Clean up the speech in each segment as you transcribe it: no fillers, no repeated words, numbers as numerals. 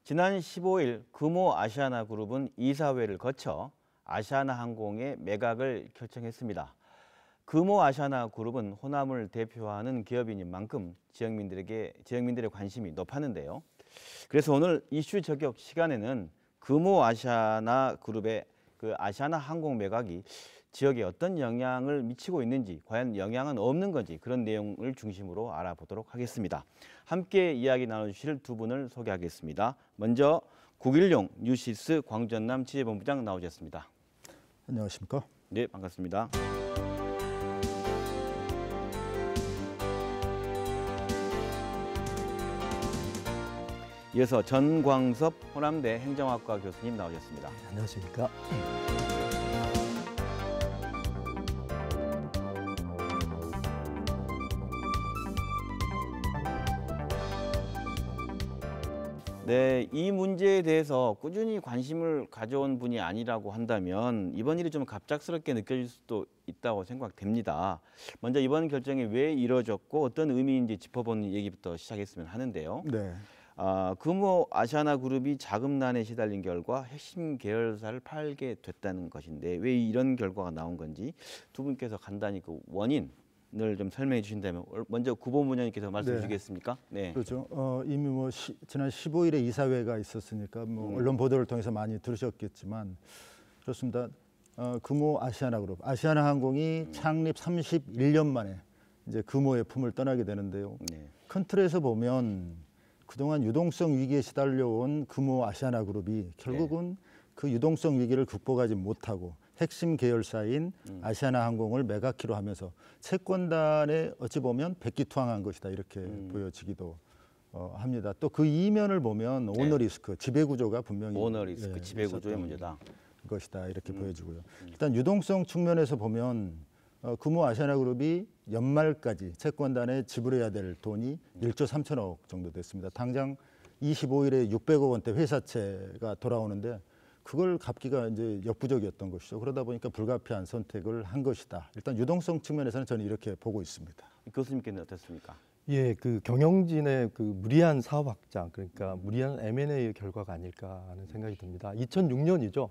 지난 15일 금호 아시아나그룹은 이사회를 거쳐 아시아나항공의 매각을 결정했습니다. 금호 아시아나그룹은 호남을 대표하는 기업인 만큼 지역민들의 관심이 높았는데요. 그래서 오늘 이슈 저격 시간에는 금호 아시아나그룹의 아시아나항공 매각이 지역에 어떤 영향을 미치고 있는지, 과연 영향은 없는 건지 그런 내용을 중심으로 알아보도록 하겠습니다. 함께 이야기 나눠주실 두 분을 소개하겠습니다. 먼저 국일용 뉴시스 광전남 취재본부장 나오셨습니다. 안녕하십니까? 네, 반갑습니다. 이어서 전광섭 호남대 행정학과 교수님 나오셨습니다. 네, 안녕하십니까? 네, 이 문제에 대해서 꾸준히 관심을 가져온 분이 아니라고 한다면 이번 일이 좀 갑작스럽게 느껴질 수도 있다고 생각됩니다. 먼저 이번 결정이 왜 이뤄졌고 어떤 의미인지 짚어보는 얘기부터 시작했으면 하는데요. 네. 금호 아시아나그룹이 자금난에 시달린 결과 핵심 계열사를 팔게 됐다는 것인데 왜 이런 결과가 나온 건지 두 분께서 간단히 그 원인을 좀 설명해 주신다면 먼저 구본부장님께서 말씀해 주시겠습니까? 네. 그렇죠. 이미 지난 15일에 이사회가 있었으니까 언론 보도를 통해서 많이 들으셨겠지만 그렇습니다. 금호 아시아나그룹, 아시아나항공이 창립 31년 만에 이제 금호의 품을 떠나게 되는데요. 네. 큰 틀에서 보면 그동안 유동성 위기에 시달려온 금호 아시아나그룹이 결국은 그 유동성 위기를 극복하지 못하고 핵심 계열사인 아시아나항공을 매각키로 하면서 채권단에 어찌 보면 백기투항한 것이다 이렇게 보여지기도 합니다. 또 그 이면을 보면 오너리스크, 지배구조가 분명히 오너리스크, 지배구조의 문제다. 것이다 이렇게 보여지고요. 일단 유동성 측면에서 보면 금호 아시아나그룹이 연말까지 채권단에 지불해야 될 돈이 1조 3천억 정도 됐습니다. 당장 25일에 600억 원대 회사채가 돌아오는데 그걸 갚기가 이제 역부족이었던 것이죠. 그러다 보니까 불가피한 선택을 한 것이다. 일단 유동성 측면에서는 저는 이렇게 보고 있습니다. 교수님께는 어떻습니까? 예, 그 경영진의 그 무리한 사업 확장, 그러니까 무리한 M&A의 결과가 아닐까 하는 생각이 듭니다. 2006년이죠.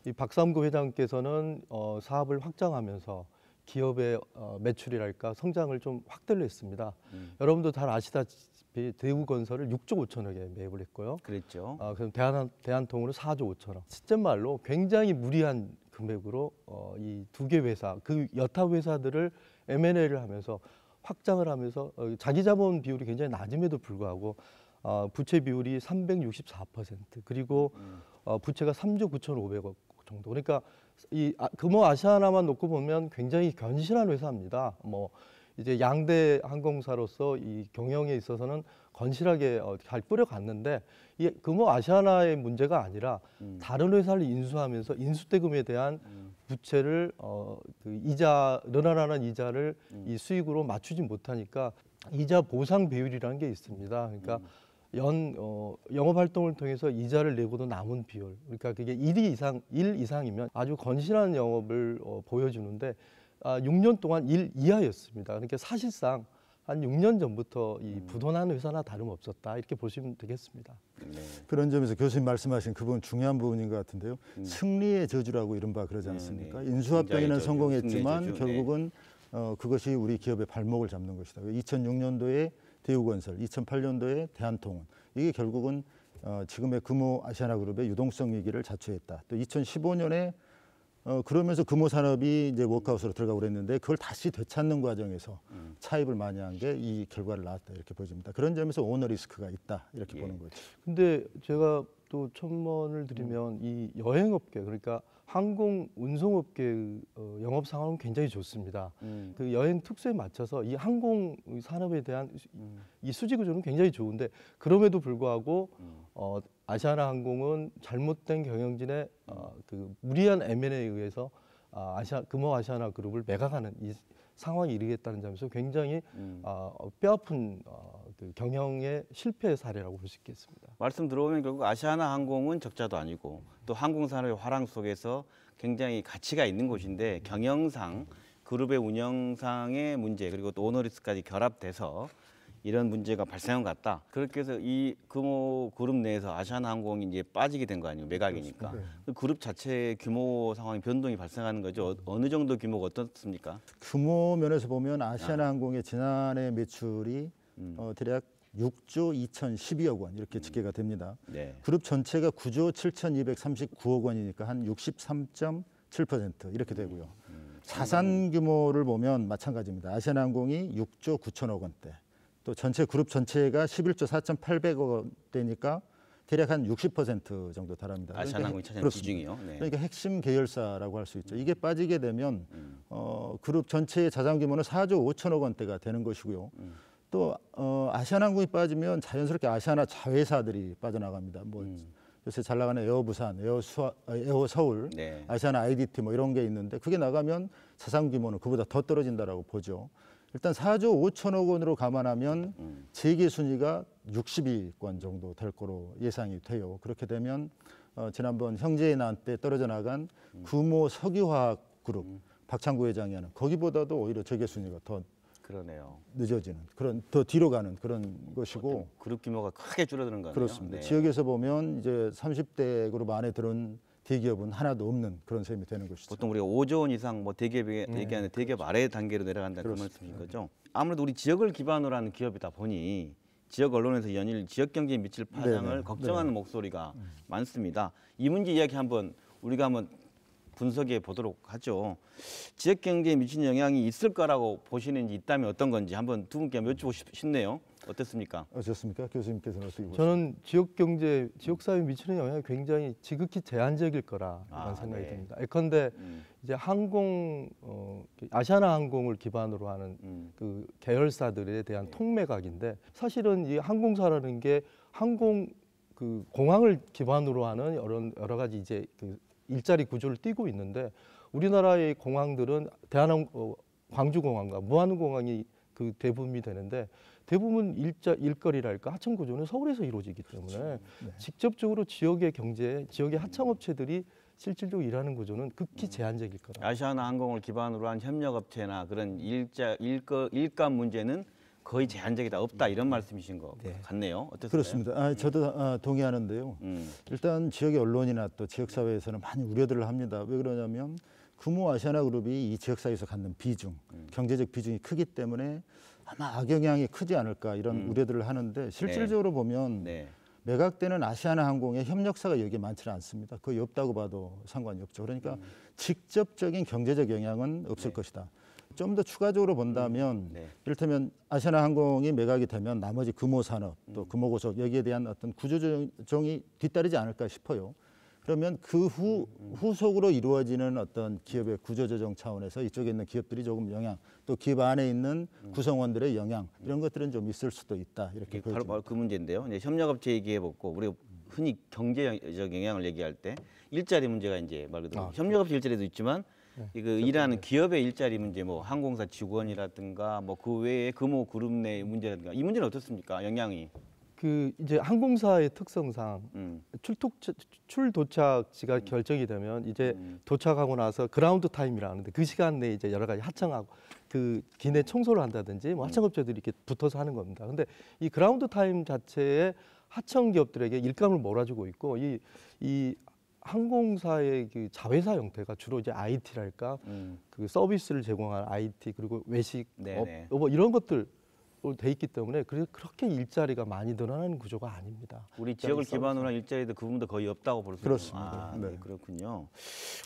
이 박삼구 회장께서는 사업을 확장하면서 기업의 매출이랄까 성장을 좀 확대를 했습니다. 여러분도 잘 아시다시피 대우건설을 6조 5천억에 매입을 했고요. 그랬죠. 그럼 대한통운을 4조 5천억. 실제 말로 굉장히 무리한 금액으로 이 두 개 회사, 그 여타 회사들을 M&A를 하면서 확장을 하면서 자기 자본 비율이 굉장히 낮음에도 불구하고 부채 비율이 364% 그리고 부채가 3조 9,500억 정도. 그러니까 이 금호 아시아나만 놓고 보면 굉장히 견실한 회사입니다. 뭐 이제 양대 항공사로서 이 경영에 있어서는 건실하게 잘 꾸려갔는데 이 금호 아시아나의 문제가 아니라 다른 회사를 인수하면서 인수대금에 대한 부채를 그 이자 늘어나는 이자를 이 수익으로 맞추지 못하니까 이자 보상 비율이라는 게 있습니다. 그러니까 영업 활동을 통해서 이자를 내고도 남은 비율, 그러니까 그게 1 이상이면 아주 건실한 영업을 보여주는데 6년 동안 1 이하였습니다. 그러니까 사실상 한 6년 전부터 이 부도난 회사나 다름없었다 이렇게 보시면 되겠습니다. 네. 그런 점에서 교수님 말씀하신 그 부분 중요한 부분인 것 같은데요. 승리의 저주라고 이른바 그러지 않습니까? 인수합병에는 성공했지만 결국은 그것이 우리 기업의 발목을 잡는 것이다. 2006년도에 대우건설, 2008년도에 대한통운, 이게 결국은 지금의 금호 아시아나그룹의 유동성 위기를 자초했다. 또 2015년에 그러면서 금호산업이 이제 워크아웃으로 들어가고 그랬는데 그걸 다시 되찾는 과정에서 차입을 많이 한 게 이 결과를 낳았다 이렇게 보여집니다. 그런 점에서 오너 리스크가 있다 이렇게 보는 거죠. 근데 제가 또 첨언을 드리면 이 여행업계, 그러니까 항공 운송업계의 영업 상황은 굉장히 좋습니다. 그 여행 특수에 맞춰서 이 항공 산업에 대한 이 수지 구조는 굉장히 좋은데 그럼에도 불구하고 아시아나항공은 잘못된 경영진의 그 무리한 M&A에 의해서 금호 아시아나그룹을 매각하는 이 상황에 이르겠다는 점에서 굉장히 뼈아픈 그 경영의 실패 사례라고 볼 수 있겠습니다. 말씀 들어보면 결국 아시아나항공은 적자도 아니고 또 항공산업의 화랑 속에서 굉장히 가치가 있는 곳인데 경영상 그룹의 운영상의 문제 그리고 또 오너리스까지 결합돼서 이런 문제가 발생한 것 같다. 그렇게 해서 이 금호 그룹 내에서 아시아나항공이 이제 빠지게 된 거 아니에요. 매각이니까. 그 그룹 자체의 규모 상황이 변동이 발생하는 거죠. 어느 정도 규모가 어떻습니까? 규모 면에서 보면 아시아나항공의 지난해 매출이 대략 6조 2,012억 원 이렇게 집계가 됩니다. 네. 그룹 전체가 9조 7,239억 원이니까 한 63.7% 이렇게 되고요. 자산 규모를 보면 마찬가지입니다. 아시아나항공이 6조 9천억 원대, 또 전체 그룹 전체가 11조 4,800억 원대니까 대략 한 60% 정도 달합니다. 아시아나항공이 차지하는 비중이요. 네. 그러니까 핵심 계열사라고 할 수 있죠. 이게 빠지게 되면 그룹 전체의 자산 규모는 4조 5천억 원대가 되는 것이고요. 또 아시아나항공이 빠지면 자연스럽게 아시아나 자회사들이 빠져나갑니다. 뭐 요새 잘 나가는 에어부산, 에어서울, 네. 아시아나 IDT 뭐 이런 게 있는데 그게 나가면 자산 규모는 그보다 더 떨어진다라고 보죠. 일단 4조 5천억 원으로 감안하면 재계 순위가 60위권 정도 될 거로 예상이 돼요. 그렇게 되면 지난번 형제의 난 때 떨어져 나간 구모 석유화학 그룹 박창구 회장이 하는 거기보다도 오히려 재계 순위가 더 그러네요. 늦어지는 그런 더 뒤로 가는 그런 것이고 그룹 규모가 크게 줄어드는 거네요. 그렇습니다. 네. 지역에서 보면 이제 30대 그룹 안에 들은 대기업은 하나도 없는 그런 셈이 되는 것이죠. 보통 우리가 5조 원 이상 뭐 대기업에 얘기하는 대기업 아래 단계로 내려간다 그 말씀인 거죠. 아무래도 우리 지역을 기반으로 하는 기업이다 보니 지역 언론에서 연일 지역 경제에 미칠 파장을 네네. 걱정하는 목소리가 많습니다. 이 문제 이야기 한번 우리가 한번 분석해 보도록 하죠. 지역 경제에 미치는 영향이 있을 거라고 보시는지 있다면 어떤 건지 한번 두 분께 여쭙고 싶네요. 어떻습니까? 어떻습니까? 교수님께서는 어떻게 보세요? 저는 지역 경제, 지역 사회에 미치는 영향이 굉장히 지극히 제한적일 거라는 생각이 네. 듭니다. 예컨대 이제 항공 아시아나 항공을 기반으로 하는 그 계열사들에 대한 통매각인데 사실은 이 항공사라는 게 항공 그 공항을 기반으로 하는 여러 가지 이제 그 일자리 구조를 띠고 있는데 우리나라의 공항들은 광주공항과 무안공항이 그 대부분이 되는데 대부분 일거리랄까 하청 구조는 서울에서 이루어지기 때문에 직접적으로 지역의 경제, 지역의 하청업체들이 실질적으로 일하는 구조는 극히 제한적일 거다. 아시아나 항공을 기반으로 한 협력업체나 그런 일감 문제는 거의 제한적이다 없다 이런 말씀이신 것 같네요. 어떻습니까? 그렇습니다. 저도 동의하는데요. 일단 지역의 언론이나 또 지역 사회에서는 많이 우려들을 합니다. 왜 그러냐면 금호 아시아나 그룹이 이 지역 사회에서 갖는 비중, 경제적 비중이 크기 때문에 아마 악영향이 크지 않을까 이런 우려들을 하는데 실질적으로 보면 매각되는 아시아나 항공의 협력사가 여기에 많지는 않습니다. 거의 없다고 봐도 상관이 없죠. 그러니까 직접적인 경제적 영향은 없을 것이다. 좀 더 추가적으로 본다면 이를테면 아시아나 항공이 매각이 되면 나머지 금호 산업 또 금호 고속 여기에 대한 어떤 구조조정이 뒤따르지 않을까 싶어요. 그러면 그 후속으로 이루어지는 어떤 기업의 구조조정 차원에서 이쪽에 있는 기업들이 조금 영향, 또 기업 안에 있는 구성원들의 영향 이런 것들은 좀 있을 수도 있다 이렇게 보여집니다. 바로 그 문제인데요. 이제 협력업체 얘기해봤고 우리 흔히 경제적 영향을 얘기할 때 일자리 문제가 이제 말 그대로 협력업체 일자리도 있지만 그 일하는 기업의 일자리 문제, 뭐 항공사 직원이라든가 뭐 그 외에 금호 그룹 내 문제라든가 이 문제는 어떻습니까? 영향이? 그 이제 항공사의 특성상 출 도착지가 결정이 되면 이제 도착하고 나서 그라운드 타임이라는데 그 시간 내에 이제 여러 가지 하청하고 그 기내 청소를 한다든지 뭐 하청업체들이 이렇게 붙어서 하는 겁니다. 근데 이 그라운드 타임 자체에 하청 기업들에게 일감을 몰아주고 있고 이 항공사의 그 자회사 형태가 주로 이제 IT랄까 그 서비스를 제공하는 IT 그리고 외식 뭐 이런 것들 돼 있기 때문에 그렇게 일자리가 많이 늘어나는 구조가 아닙니다. 우리 지역을 기반으로 한 일자리도 그 부분도 거의 없다고 볼 수 있습니다. 그렇습니다. 네, 그렇군요.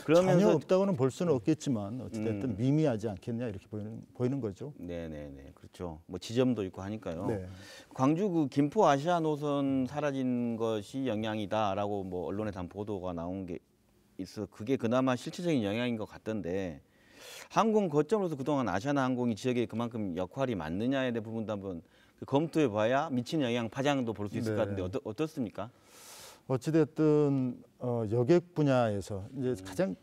전혀 없다고는 볼 수는 없겠지만 어쨌든 미미하지 않겠냐 이렇게 보이는 거죠. 네네네, 그렇죠. 뭐 지점도 있고 하니까요. 네. 광주 그 김포 아시아 노선 사라진 것이 영향이다라고 뭐 언론에 단 보도가 나온 게 있어. 그게 그나마 실질적인 영향인 것 같던데. 항공 거점으로서 그동안 아시아나 항공이 지역에 그만큼 역할이 맞느냐에 대한 부분도 한번 검토해봐야 미치는 영향 파장도 볼 수 있을 것 같은데 어떻습니까? 어찌됐든 여객 분야에서 이제 가장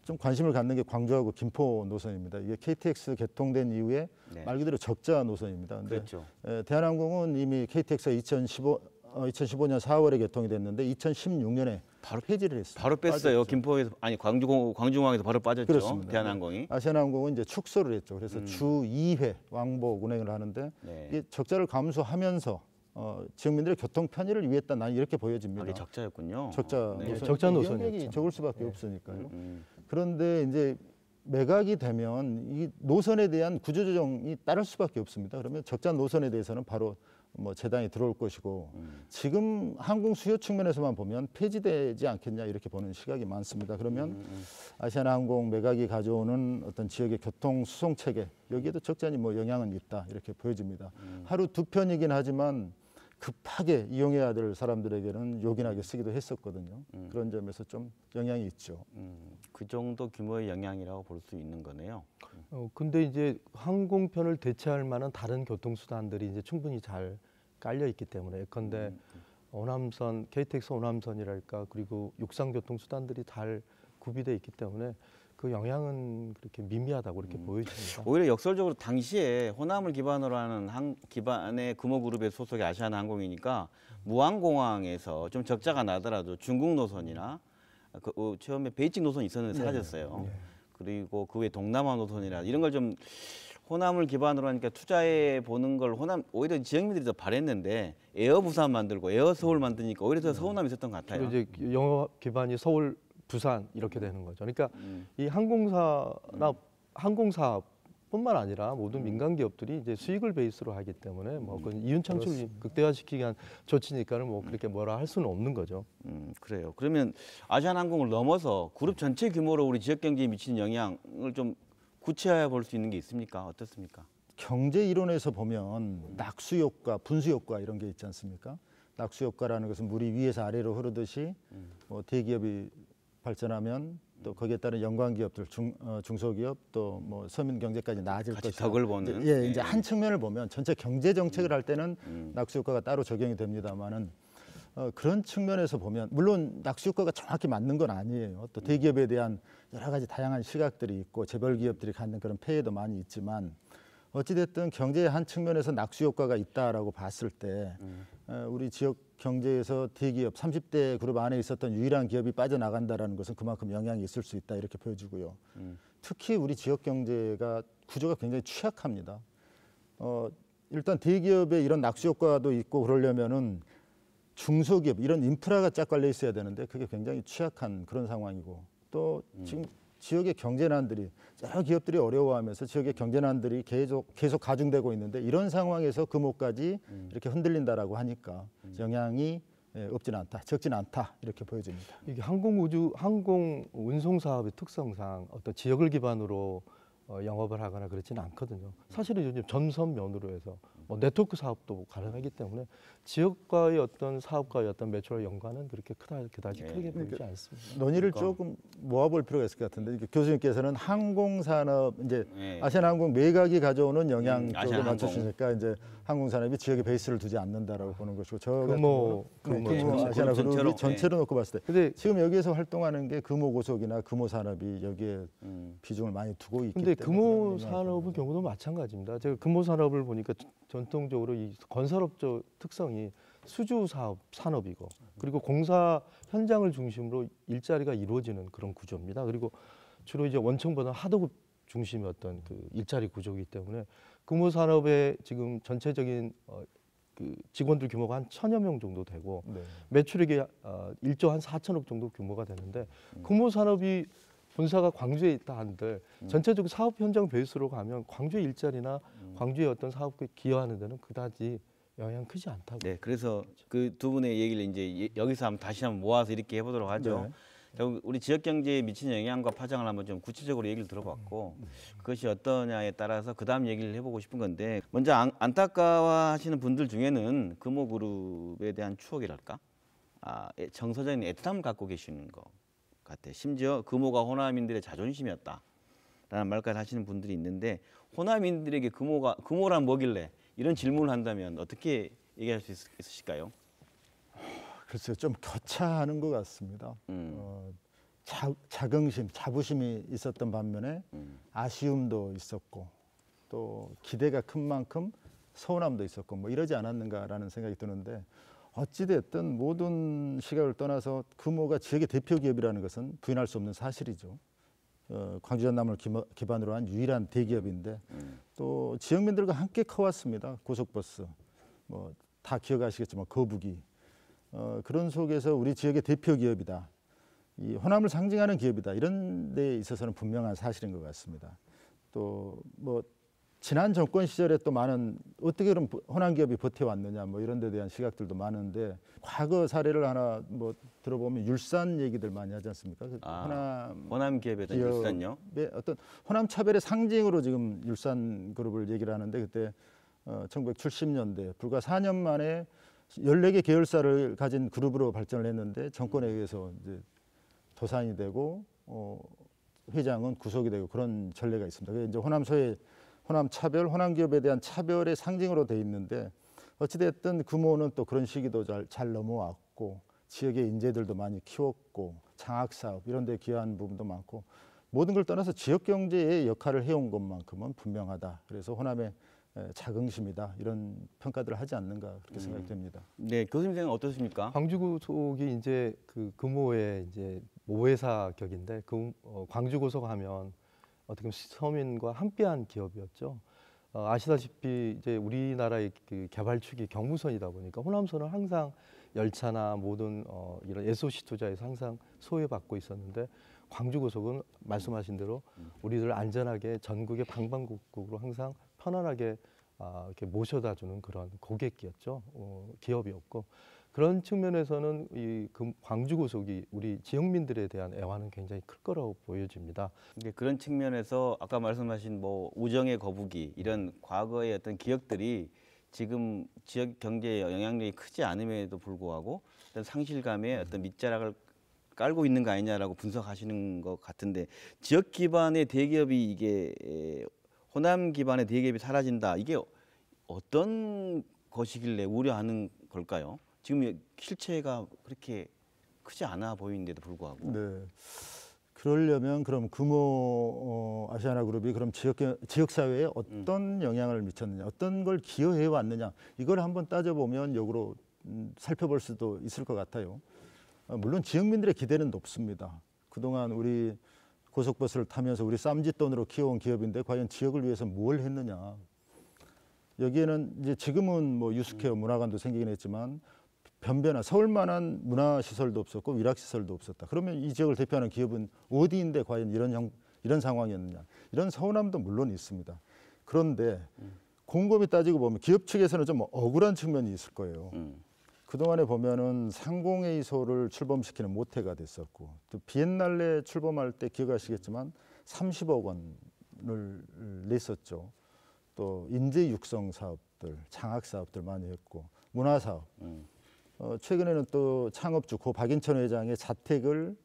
좀 관심을 갖는 게 광주하고 김포 노선입니다. 이게 KTX 개통된 이후에 말 그대로 적자 노선입니다. 근데 그렇죠. 대한항공은 이미 KTX가 2015년 4월에 개통이 됐는데 2016년에 바로 폐지를 했습니다. 바로 뺐어요. 빠졌죠. 김포에서 아니 광주공항에서 바로 빠졌죠. 그렇습니다. 대한항공이. 아시아나항공은 이제 축소를 했죠. 그래서 주 2회 왕복 운행을 하는데 네. 이게 적자를 감수하면서 지역민들의 교통 편의를 위했다, 나는 이렇게 보여집니다. 이게 적자였군요. 적자 네. 노선, 적자 이용객이 노선이었죠. 적을 수밖에 없으니까요. 음. 그런데 이제 매각이 되면 이 노선에 대한 구조조정이 따를 수밖에 없습니다. 그러면 적자 노선에 대해서는 바로 뭐 재단이 들어올 것이고 지금 항공 수요 측면에서만 보면 폐지되지 않겠냐 이렇게 보는 시각이 많습니다. 그러면 아시아나항공 매각이 가져오는 어떤 지역의 교통 수송 체계 여기에도 적잖이 뭐 영향은 있다 이렇게 보여집니다. 하루 두 편이긴 하지만 급하게 이용해야 될 사람들에게는 요긴하게 쓰기도 했었거든요. 그런 점에서 좀 영향이 있죠. 그 정도 규모의 영향이라고 볼 수 있는 거네요. 근데 이제 항공편을 대체할 만한 다른 교통수단들이 이제 충분히 잘 깔려 있기 때문에 예컨대 오남선, KTX 오남선이랄까 그리고 육상 교통수단들이 잘 구비돼 있기 때문에 그 영향은 그렇게 미미하다고 그렇게 보여집니다. 오히려 역설적으로 당시에 호남을 기반으로 하는 기반의 금호그룹의 소속의 아시아나항공이니까 무안공항에서 좀 적자가 나더라도 중국 노선이나 처음에 베이징 노선이 있었는데 사라졌어요. 그리고 그 외 동남아 노선이나 이런 걸 좀 호남을 기반으로 하니까 투자해 보는 걸 호남 오히려 지역민들이 더 바랬는데 에어 부산 만들고 에어 서울 만드니까 오히려 더 서운함이 있었던 것 같아요. 이제 영업 기반이 서울, 부산 이렇게 되는 거죠. 그러니까 이 항공사나 항공사뿐만 아니라 모든 민간 기업들이 이제 수익을 베이스로 하기 때문에 뭐 그 이윤 창출을 극대화시키기 위한 조치니까는 뭐 그렇게 뭐라 할 수는 없는 거죠. 그래요. 그러면 아시아나항공을 넘어서 그룹 전체 규모로 우리 지역 경제에 미치는 영향을 좀 구체화해 볼 수 있는 게 있습니까? 어떻습니까? 경제 이론에서 보면 낙수 효과, 분수 효과 이런 게 있지 않습니까? 낙수 효과라는 것은 물이 위에서 아래로 흐르듯이 뭐 대기업이 발전하면 또 거기에 따른 연관 기업들, 중소기업 또 뭐 서민 경제까지 나아질 같이 것이다. 덕을 보는. 예, 이제 한 측면을 보면 전체 경제 정책을 할 때는 낙수 효과가 따로 적용이 됩니다만은 그런 측면에서 보면 물론 낙수 효과가 정확히 맞는 건 아니에요. 또 대기업에 대한 여러 가지 다양한 시각들이 있고 재벌 기업들이 갖는 그런 폐해도 많이 있지만 어찌됐든 경제의 한 측면에서 낙수 효과가 있다라고 봤을 때 우리 지역 경제에서 대기업 30대 그룹 안에 있었던 유일한 기업이 빠져나간다라는 것은 그만큼 영향이 있을 수 있다 이렇게 보여지고요. 특히 우리 지역 경제가 구조가 굉장히 취약합니다. 일단 대기업의 이런 낙수 효과도 있고 그러려면은 중소기업 이런 인프라가 쫙 깔려 있어야 되는데 그게 굉장히 취약한 그런 상황이고 또 지금 지역의 경제난들이 여러 기업들이 어려워하면서 지역의 경제난들이 계속 가중되고 있는데 이런 상황에서 금호까지 이렇게 흔들린다라고 하니까 영향이 없진 않다, 적진 않다 이렇게 보여집니다. 이게 항공 운송 사업의 특성상 어떤 지역을 기반으로 영업을 하거나 그렇지는 않거든요. 사실은 요즘 전선면으로 해서 뭐 네트워크 사업도 가능하기 때문에 지역과의 어떤 사업과의 어떤 매출의 연관은 그렇게 그다지 크게 보이지 않습니다. 논의를 조금 모아볼 필요가 있을 것 같은데 교수님께서는 항공산업 이제 아시아나항공 매각이 가져오는 영향 쪽을 맞추시니까 이제 항공산업이 지역에 베이스를 두지 않는다라고 보는 것이고 저 금호 아시아나그룹이 전체로 놓고 봤을 때 근데 지금 여기에서 활동하는 게 금호고속이나 금호산업이 여기에 비중을 많이 두고 있기 때문에 금호산업의 경우도 마찬가지입니다. 제가 금호산업을 보니까 전통적으로 이 건설업적 특성이 수주 산업이고 그리고 공사 현장을 중심으로 일자리가 이루어지는 그런 구조입니다. 그리고 주로 이제 원청보다 하도급 중심의 어떤 그 일자리 구조이기 때문에 금호산업의 지금 전체적인 그 직원들 규모가 한 1,000여 명 정도 되고 매출액이 1조 한 4천억 정도 규모가 되는데 금호산업이 본사가 광주에 있다 한들 전체적으로 사업 현장 베이스로 가면 광주의 일자리나 광주의 어떤 사업에 기여하는 데는 그다지 영향 크지 않다고. 네, 그래서 그 두 분의 얘기를 이제 여기서 다시 한번 모아서 이렇게 해보도록 하죠. 우리 지역 경제에 미치는 영향과 파장을 한번 좀 구체적으로 얘기를 들어봤고 그것이 어떠냐에 따라서 그 다음 얘기를 해보고 싶은 건데 먼저 안타까워하시는 분들 중에는 금호그룹에 대한 추억이랄까, 정서적인 애틋함을 갖고 계시는 것 같아요. 심지어 금호가 호남인들의 자존심이었다라는 말까지 하시는 분들이 있는데 호남인들에게 금호란 뭐길래 이런 질문을 한다면 어떻게 얘기할 수 있으실까요? 글쎄요, 좀 거차하는 것 같습니다. 자긍심, 자부심이 있었던 반면에 아쉬움도 있었고 또 기대가 큰 만큼 서운함도 있었고 뭐 이러지 않았는가라는 생각이 드는데 어찌됐든 모든 시각을 떠나서 금호가 지역의 대표 기업이라는 것은 부인할 수 없는 사실이죠. 광주 전남을 기반으로 한 유일한 대기업인데 또 지역민들과 함께 커왔습니다. 고속버스 뭐 다 기억하시겠지만 거북이 그런 속에서 우리 지역의 대표 기업이다. 이 호남을 상징하는 기업이다. 이런 데 있어서는 분명한 사실인 것 같습니다. 또 뭐 지난 정권 시절에 또 많은 어떻게 그럼 호남 기업이 버텨왔느냐 뭐 이런 데 대한 시각들도 많은데 과거 사례를 하나 뭐 들어보면 율산 얘기들 많이 하지 않습니까? 호남 기업에 대한 율산요? 어떤 호남 차별의 상징으로 지금 율산 그룹을 얘기를 하는데 그때 1970년대 불과 4년 만에 14개 계열사를 가진 그룹으로 발전을 했는데 정권에 의해서 이제 도산이 되고 회장은 구속이 되고 그런 전례가 있습니다. 그게 이제 호남 차별, 호남 기업에 대한 차별의 상징으로 돼 있는데 어찌됐든 금호는 또 그런 시기도 잘 넘어왔고 지역의 인재들도 많이 키웠고 장학 사업 이런 데 기여한 부분도 많고 모든 걸 떠나서 지역 경제의 역할을 해온 것만큼은 분명하다. 그래서 호남의 자긍심이다. 이런 평가들을 하지 않는가 그렇게 생각됩니다. 네, 교수님 생각 어떠십니까? 광주고속이 이제 그 금호의 이제 모회사 격인데 광주고속 하면 어떻게 보면 서민과 함께한 기업이었죠. 아시다시피 이제 우리나라의 그 개발축이 경부선이다 보니까 호남선은 항상 열차나 모든 이런 SOC 투자에서 항상 소외받고 있었는데 광주고속은 말씀하신 대로 우리들 안전하게 전국의 방방곡곡으로 항상 편안하게 이렇게 모셔다주는 그런 고객이었죠. 기업이었고 그런 측면에서는 이 광주고속이 우리 지역민들에 대한 애환은 굉장히 클 거라고 보여집니다. 그런 측면에서 아까 말씀하신 뭐 우정의 거북이 이런 과거의 어떤 기억들이 지금 지역 경제에 영향력이 크지 않음에도 불구하고 어떤 상실감에 어떤 밑자락을 깔고 있는 거 아니냐라고 분석하시는 것 같은데 지역 기반의 대기업이 이게 호남 기반의 대기업이 사라진다 이게 어떤 것이길래 우려하는 걸까요? 지금 실체가 그렇게 크지 않아 보이는데도 불구하고. 네. 그러려면 그럼 금호 아시아나그룹이 그럼 지역 사회에 어떤 영향을 미쳤느냐, 어떤 걸 기여해 왔느냐 이걸 한번 따져보면 역으로 살펴볼 수도 있을 것 같아요. 물론 지역민들의 기대는 높습니다. 그동안 우리 고속버스를 타면서 우리 쌈짓돈으로 키워온 기업인데 과연 지역을 위해서 뭘 했느냐. 여기에는 이제 지금은 뭐 유스케어 문화관도 생기긴 했지만 변변한 서울만한 문화시설도 없었고 위락시설도 없었다. 그러면 이 지역을 대표하는 기업은 어디인데 과연 이런 상황이었느냐. 이런 서운함도 물론 있습니다. 그런데 곰곰이 따지고 보면 기업 측에서는 좀 억울한 측면이 있을 거예요. 그동안에 보면은 상공회의소를 출범시키는 모태가 됐었고 또 비엔날레 출범할 때 기억하시겠지만 30억 원을 냈었죠. 또 인재 육성 사업들, 장학 사업들 많이 했고 문화 사업. 최근에는 또 창업주 고 박인천 회장의 자택을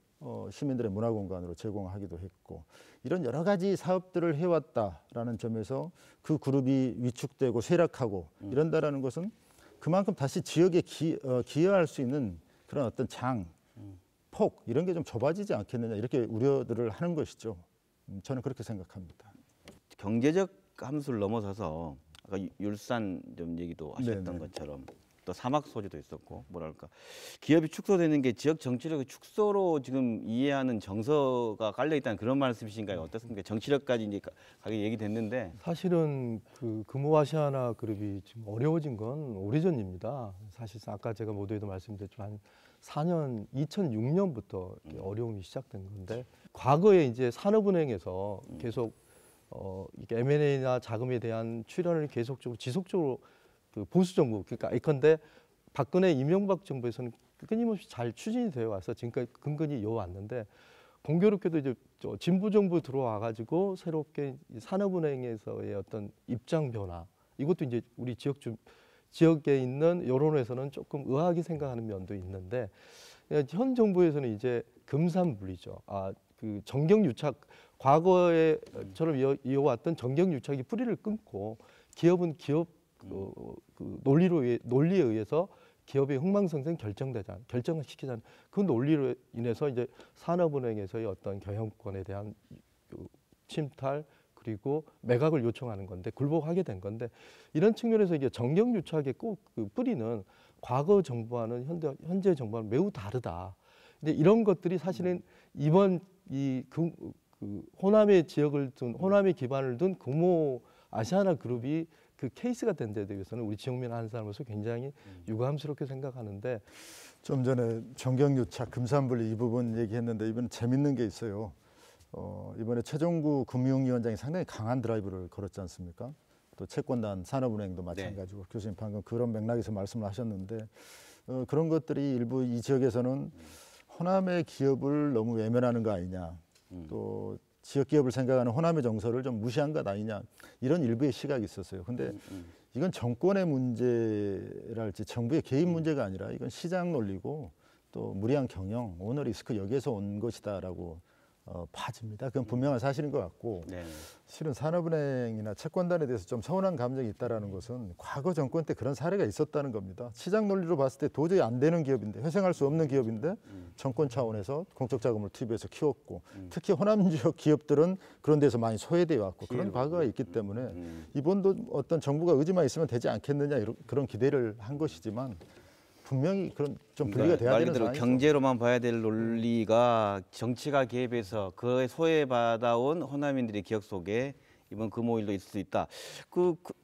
시민들의 문화공간으로 제공하기도 했고 이런 여러 가지 사업들을 해왔다라는 점에서 그 그룹이 위축되고 쇠락하고 이런다라는 것은 그만큼 다시 지역에 기여할 수 있는 그런 어떤 폭 이런 게 좀 좁아지지 않겠느냐 이렇게 우려들을 하는 것이죠. 저는 그렇게 생각합니다. 경제적 함수를 넘어서서 아까 율산 좀 얘기도 하셨던 네네. 것처럼 또 사막 소지도 있었고 뭐랄까 기업이 축소되는 게 지역 정치력의 축소로 지금 이해하는 정서가 깔려 있다는 그런 말씀이신가요? 어떻습니까? 정치력까지 이제 가게 얘기됐는데 사실은 그 금호아시아나 그룹이 지금 어려워진 건 오래전입니다. 사실상 아까 제가 모두에도 말씀드렸지만 한 4년 2006년부터 어려움이 시작된 건데 과거에 이제 산업은행에서 계속 이렇게 M&A나 자금에 대한 출연을 계속적으로 지속적으로 그 보수 정부 그러니까 예컨대 박근혜 이명박 정부에서는 끊임없이 잘 추진이 되어 와서 지금까지 근근히 이어왔는데 공교롭게도 이제 진보 정부 들어와 가지고 새롭게 산업은행에서의 어떤 입장 변화 이것도 이제 우리 지역에 있는 여론에서는 조금 의아하게 생각하는 면도 있는데 현 정부에서는 이제 금산분리죠. 그 정경유착 과거에처럼 이어왔던 정경유착이 뿌리를 끊고 기업은 기업 그 논리에 의해서 기업의 흥망성쇠 결정을 시키자는 그 논리로 인해서 이제 산업은행에서의 어떤 경영권에 대한 침탈 그리고 매각을 요청하는 건데 굴복하게 된 건데 이런 측면에서 이게 정경유착의 꼭 그 뿌리는 과거 정부와는 현재 정부와는 매우 다르다. 근데 이런 것들이 사실은 이번 그 호남의 지역을 둔 호남의 기반을 둔 금호 아시아나 그룹이 그 케이스가 된 데 대해서는 우리 지역민 한 사람으로서 굉장히 유감스럽게 생각하는데, 좀 전에 정경유착, 금산분리 이 부분 얘기했는데 이번에 재밌는 게 있어요. 이번에 최종구 금융위원장이 상당히 강한 드라이브를 걸었지 않습니까? 또 채권단, 산업은행도 마찬가지고 교수님 방금 그런 맥락에서 말씀을 하셨는데 그런 것들이 일부 이 지역에서는 호남의 기업을 너무 외면하는 거 아니냐, 또 지역 기업을 생각하는 호남의 정서를 좀 무시한 것 아니냐, 이런 일부의 시각이 있었어요. 근데 이건 정권의 문제랄지 정부의 개입 문제가 아니라 이건 시장 논리고 또 무리한 경영, 오너 리스크 여기에서 온 것이다라고 봐집니다. 그건 분명한 사실인 것 같고, 네. 실은 산업은행이나 채권단에 대해서 좀 서운한 감정이 있다라는 것은 과거 정권 때 그런 사례가 있었다는 겁니다. 시장 논리로 봤을 때 도저히 안 되는 기업인데, 회생할 수 없는 기업인데 정권 차원에서 공적 자금을 투입해서 키웠고, 특히 호남 지역 기업들은 그런 데서 많이 소외되어 왔고 그런 과거가 있기 때문에 이번도 어떤 정부가 의지만 있으면 되지 않겠느냐, 그런 기대를 한 것이지만 분명히 그런 좀 분리가 돼야 말 되는 그대로 상황이죠. 경제로만 봐야 될 논리가 정치가 개입해서 그에 소외받아온 호남인들의 기억 속에 이번 금호일도 있을 수 있다.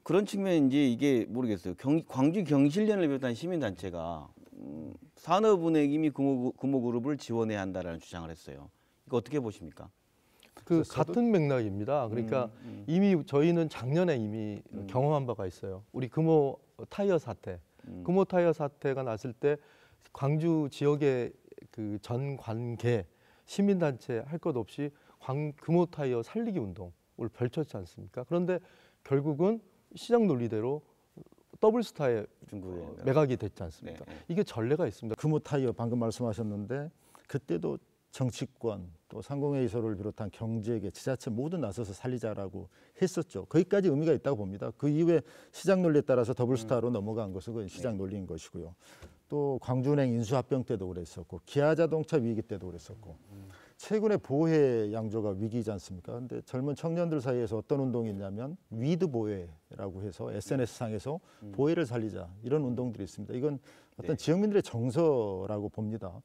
그런 측면인지 이게 모르겠어요. 광주 경실련을 비롯한 시민단체가 산업은행 이미 금호그룹을 지원해야 한다라는 주장을 했어요. 이거 어떻게 보십니까? 그 같은 맥락입니다. 그러니까 이미 저희는 작년에 이미 경험한 바가 있어요. 우리 금호 타이어 사태. 금호 타이어 사태가 났을 때 광주 지역의 그 전 관계 시민단체 할 것 없이 금호 타이어 살리기 운동을 펼쳤지 않습니까? 그런데 결국은 시장 논리대로 더블스타에 매각이 됐지 않습니까? 네. 이게 전례가 있습니다. 금호 타이어 방금 말씀하셨는데 그때도 정치권 또 상공회의소를 비롯한 경제계, 지자체 모두 나서서 살리자라고 했었죠. 거기까지 의미가 있다고 봅니다. 그 이후에 시장 논리에 따라서 더블스타로 넘어간 것은 그건 시장 논리인 것이고요. 또 광주은행 인수합병 때도 그랬었고, 기아자동차 위기 때도 그랬었고, 최근에 보혜 양조가 위기지 않습니까? 근데 젊은 청년들 사이에서 어떤 운동이 있냐면 위드 보혜라고 해서 SNS상에서 보혜를 살리자, 이런 운동들이 있습니다. 이건 어떤 지역민들의 정서라고 봅니다.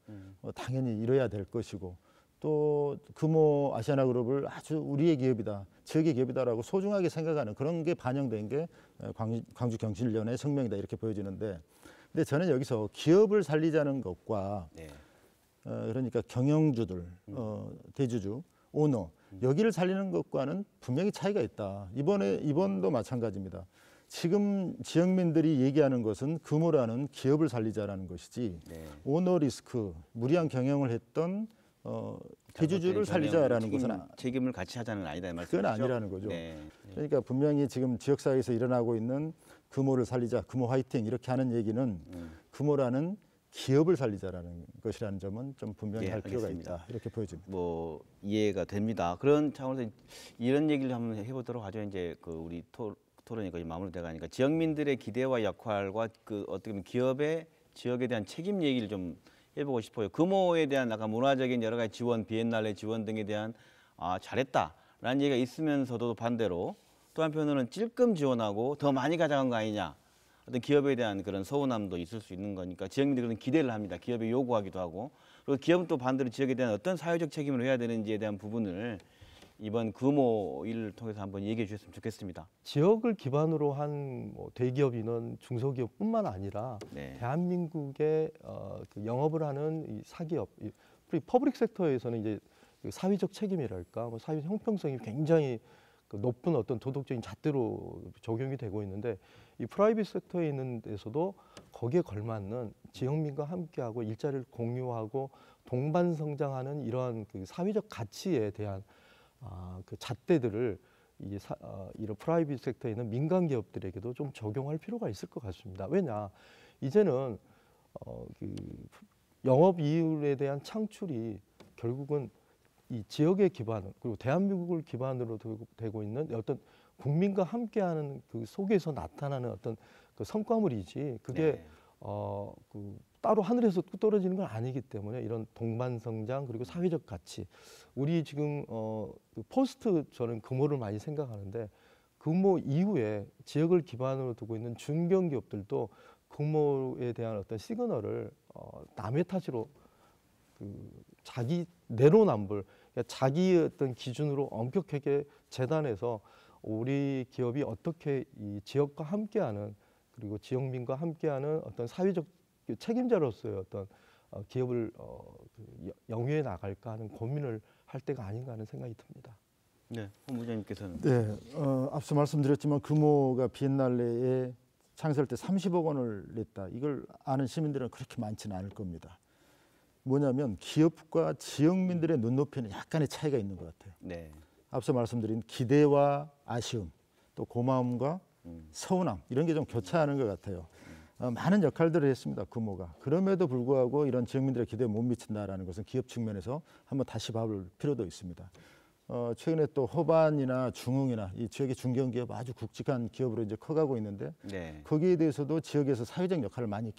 당연히 이뤄야 될 것이고, 또 금호 아시아나그룹을 아주 우리의 기업이다, 지역의 기업이다라고 소중하게 생각하는 그런 게 반영된 게 광주 경실련의 성명이다, 이렇게 보여지는데, 근데 저는 여기서 기업을 살리자는 것과 그러니까 경영주들, 대주주, 오너, 여기를 살리는 것과는 분명히 차이가 있다. 이번도 마찬가지입니다. 지금 지역민들이 얘기하는 것은 금호라는 기업을 살리자라는 것이지, 오너 리스크, 무리한 경영을 했던 대주주를 살리자라는 것은 책임을 같이 하자는 아니다, 말씀이죠? 그건 아니라는 거죠. 네. 그러니까 분명히 지금 지역사회에서 일어나고 있는 금호를 살리자, 금호 화이팅 이렇게 하는 얘기는 금호라는 기업을 살리자라는 것이라는 점은 좀 분명히 할 필요가 알겠습니다. 있다, 이렇게 보여집니다. 뭐 이해가 됩니다. 그런 차원에서 이런 얘기를 한번 해보도록 하죠. 이제 그 우리 토론이 거의 마무리돼 가니까 지역민들의 기대와 역할과 그 어떻게 보면 기업의 지역에 대한 책임 얘기를 좀 해보고 싶어요. 금호에 대한 약간 문화적인 여러 가지 지원, 비엔날레 지원 등에 대한 잘했다라는 얘기가 있으면서도 반대로 또 한편으로는 찔끔 지원하고 더 많이 가져간 거 아니냐, 어떤 기업에 대한 그런 서운함도 있을 수 있는 거니까 지역민들이 그런 기대를 합니다. 기업에 요구하기도 하고, 그리고 기업은 또 반대로 지역에 대한 어떤 사회적 책임을 해야 되는지에 대한 부분을 이번 금호 일을 통해서 한번 얘기해 주셨으면 좋겠습니다. 지역을 기반으로 한 뭐 대기업이든 중소기업뿐만 아니라 대한민국의 그 영업을 하는 이 사기업, 우리 퍼블릭 섹터에서는 이제 그 사회적 책임이랄까, 뭐 사회 형평성이 굉장히 그 높은 어떤 도덕적인 잣대로 적용이 되고 있는데, 이 프라이빗 섹터에 있는 데서도 거기에 걸맞는 지역민과 함께하고 일자리를 공유하고 동반 성장하는 이러한 그 사회적 가치에 대한 그 잣대들을 이런 프라이빗 섹터에 있는 민간 기업들에게도 좀 적용할 필요가 있을 것 같습니다. 왜냐, 이제는 그 영업 이율에 대한 창출이 결국은 이 지역의 기반, 그리고 대한민국을 기반으로 되고 있는 어떤 국민과 함께하는 그 속에서 나타나는 어떤 그 성과물이지, 그게 그 따로 하늘에서 뚝 떨어지는 건 아니기 때문에 이런 동반 성장, 그리고 사회적 가치, 우리 지금 그 포스트, 저는 금호를 많이 생각하는데, 금호 이후에 지역을 기반으로 두고 있는 중견기업들도 금모에 대한 어떤 시그널을 남의 탓으로 자기 내로남불, 그러니까 자기의 어떤 기준으로 엄격하게 재단해서 우리 기업이 어떻게 이 지역과 함께하는, 그리고 지역민과 함께하는 어떤 사회적 책임자로서의 어떤 기업을 영위해 나갈까 하는 고민을 할 때가 아닌가 하는 생각이 듭니다. 네, 홍 부장님께서는. 네, 앞서 말씀드렸지만 금호가 비엔날레에 창설 때 30억 원을 냈다. 이걸 아는 시민들은 그렇게 많지는 않을 겁니다. 뭐냐면 기업과 지역민들의 눈높이는 약간의 차이가 있는 것 같아요. 네. 앞서 말씀드린 기대와 아쉬움, 또 고마움과 서운함 이런 게 좀 교차하는 것 같아요. 많은 역할들을 했습니다. 금호가. 그럼에도 불구하고 이런 지역민들의 기대에 못 미친다라는 것은 기업 측면에서 한번 다시 봐볼 필요도 있습니다. 최근에 또 호반이나 중흥이나 이 지역의 중견기업 아주 굵직한 기업으로 이제 커가고 있는데 네. 거기에 대해서도 지역에서 사회적 역할을 많이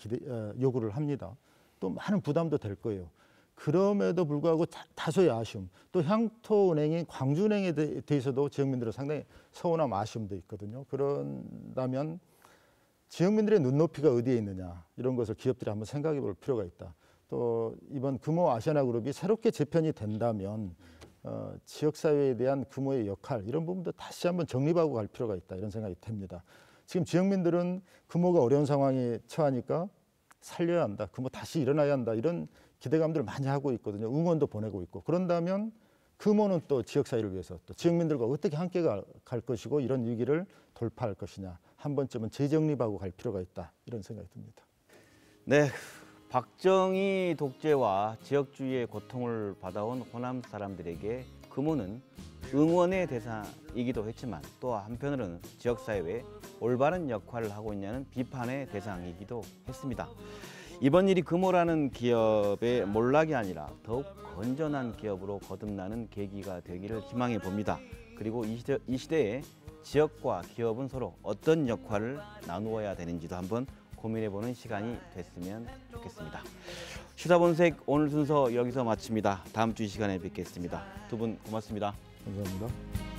요구를 합니다. 또 많은 부담도 될 거예요. 그럼에도 불구하고 다소의 아쉬움, 또 향토은행이 광주은행에 대해서도 지역민들은 상당히 서운함, 아쉬움도 있거든요. 그런다면 지역민들의 눈높이가 어디에 있느냐 이런 것을 기업들이 한번 생각해 볼 필요가 있다. 또 이번 금호 아시아나그룹이 새롭게 재편이 된다면 지역사회에 대한 금호의 역할 이런 부분도 다시 한번 정립하고 갈 필요가 있다 이런 생각이 듭니다. 지금 지역민들은 금호가 어려운 상황에 처하니까 살려야 한다, 금호 다시 일어나야 한다 이런 기대감들을 많이 하고 있거든요. 응원도 보내고 있고. 그런다면 금호는 또 지역사회를 위해서 또 지역민들과 어떻게 함께 갈 것이고 이런 위기를 돌파할 것이냐 한 번쯤은 재정립하고 갈 필요가 있다 이런 생각이 듭니다. 네, 박정희 독재와 지역주의의 고통을 받아온 호남 사람들에게 금호는 응원의 대상이기도 했지만 또 한편으로는 지역사회에 올바른 역할을 하고 있냐는 비판의 대상이기도 했습니다. 이번 일이 금호라는 기업의 몰락이 아니라 더욱 건전한 기업으로 거듭나는 계기가 되기를 희망해 봅니다. 그리고 이 시대에 지역과 기업은 서로 어떤 역할을 나누어야 되는지도 한번 고민해보는 시간이 됐으면 좋겠습니다. 시사본색 오늘 순서 여기서 마칩니다. 다음 주 이 시간에 뵙겠습니다. 두 분 고맙습니다. 감사합니다.